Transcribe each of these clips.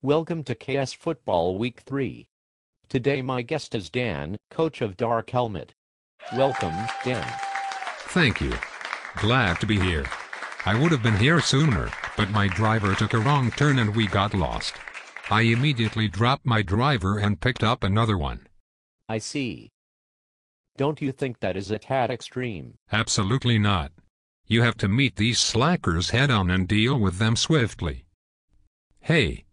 Welcome to KAOS Football Week 3. Today my guest is Dan, coach of Dark Helmet. Welcome, Dan. Thank you. Glad to be here. I would have been here sooner, but my driver took a wrong turn and we got lost. I immediately dropped my driver and picked up another one. I see. Don't you think that is a tad extreme? Absolutely not. You have to meet these slackers head-on and deal with them swiftly. Hey,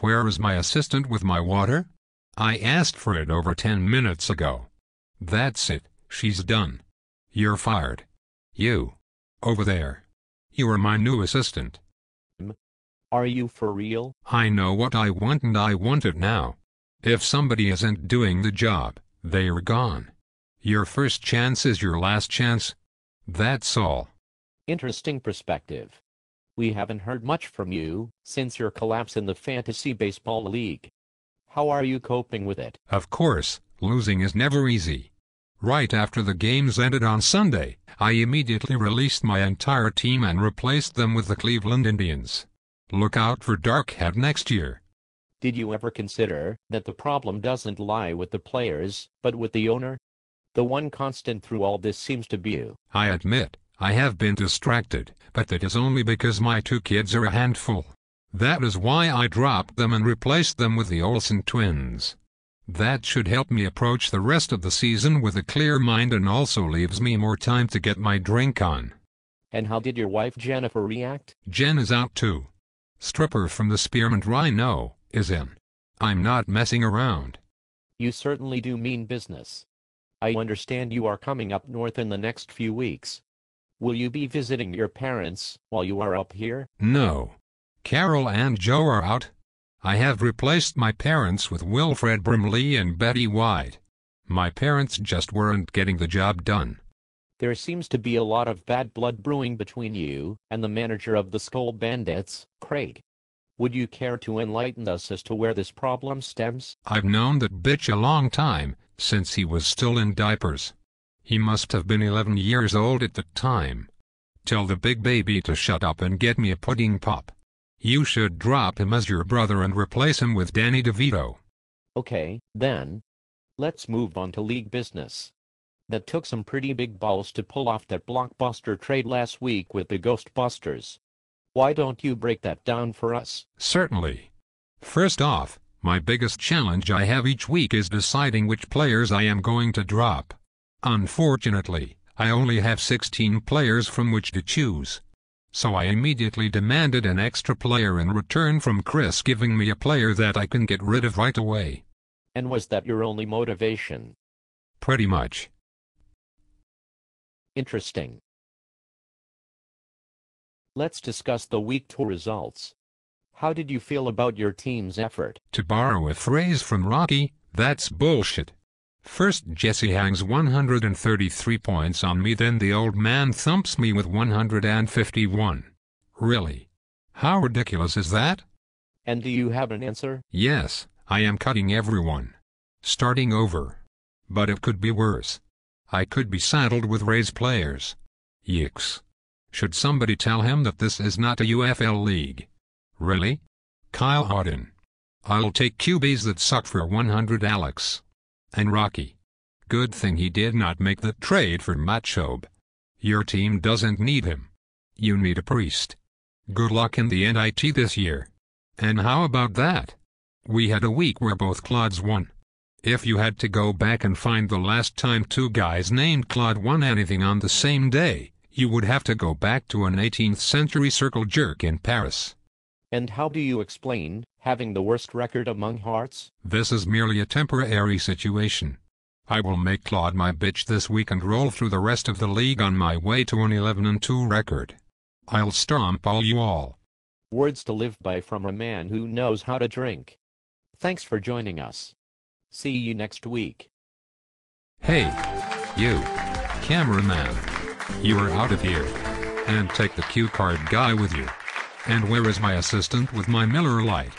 where is my assistant with my water? I asked for it over 10 minutes ago. That's it, she's done. You're fired. You. Over there. You are my new assistant. Are you for real? I know what I want and I want it now. If somebody isn't doing the job, they are gone. Your first chance is your last chance. That's all. Interesting perspective. We haven't heard much from you since your collapse in the Fantasy Baseball League. How are you coping with it? Of course, losing is never easy. Right after the games ended on Sunday, I immediately released my entire team and replaced them with the Cleveland Indians. Look out for Darkhead next year. Did you ever consider that the problem doesn't lie with the players, but with the owner? The one constant through all this seems to be you. I admit, I have been distracted, but that is only because my two kids are a handful. That is why I dropped them and replaced them with the Olsen twins. That should help me approach the rest of the season with a clear mind and also leaves me more time to get my drink on. And how did your wife Jennifer react? Jen is out too. Stripper from the Spearmint Rhino is in. I'm not messing around. You certainly do mean business. I understand you are coming up north in the next few weeks. Will you be visiting your parents while you are up here? No. Carol and Joe are out. I have replaced my parents with Wilfred Brimley and Betty White. My parents just weren't getting the job done. There seems to be a lot of bad blood brewing between you and the manager of the Skull Bandits, Craig. Would you care to enlighten us as to where this problem stems? I've known that bitch a long time, since he was still in diapers. He must have been 11 years old at the time. Tell the big baby to shut up and get me a pudding pop. You should drop him as your brother and replace him with Danny DeVito. Okay, then. Let's move on to league business. That took some pretty big balls to pull off that blockbuster trade last week with the Ghostbusters. Why don't you break that down for us? Certainly. First off, my biggest challenge I have each week is deciding which players I am going to drop. Unfortunately, I only have 16 players from which to choose. So I immediately demanded an extra player in return from Chris giving me a player that I can get rid of right away. And was that your only motivation? Pretty much. Interesting. Let's discuss the Week 2 results. How did you feel about your team's effort? To borrow a phrase from Rocky, that's bullshit. First Jesse hangs 133 points on me, then the old man thumps me with 151. Really? How ridiculous is that? And do you have an answer? Yes, I am cutting everyone. Starting over. But it could be worse. I could be saddled with Rays players. Yikes. Should somebody tell him that this is not a UFL league? Really? Kyle Auden. I'll take QBs that suck for 100 Alex. And Rocky. Good thing he did not make the trade for Matt Schaub. Your team doesn't need him. You need a priest. Good luck in the NIT this year. And how about that? We had a week where both Claudes won. If you had to go back and find the last time two guys named Claude won anything on the same day, you would have to go back to an 18th century circle jerk in Paris. And how do you explain having the worst record among hearts? This is merely a temporary situation. I will make Claude my bitch this week and roll through the rest of the league on my way to an 11-2 record. I'll stomp all you all. Words to live by from a man who knows how to drink. Thanks for joining us. See you next week. Hey, you, cameraman. You are out of here. And take the cue card guy with you. And where is my assistant with my Miller Lite?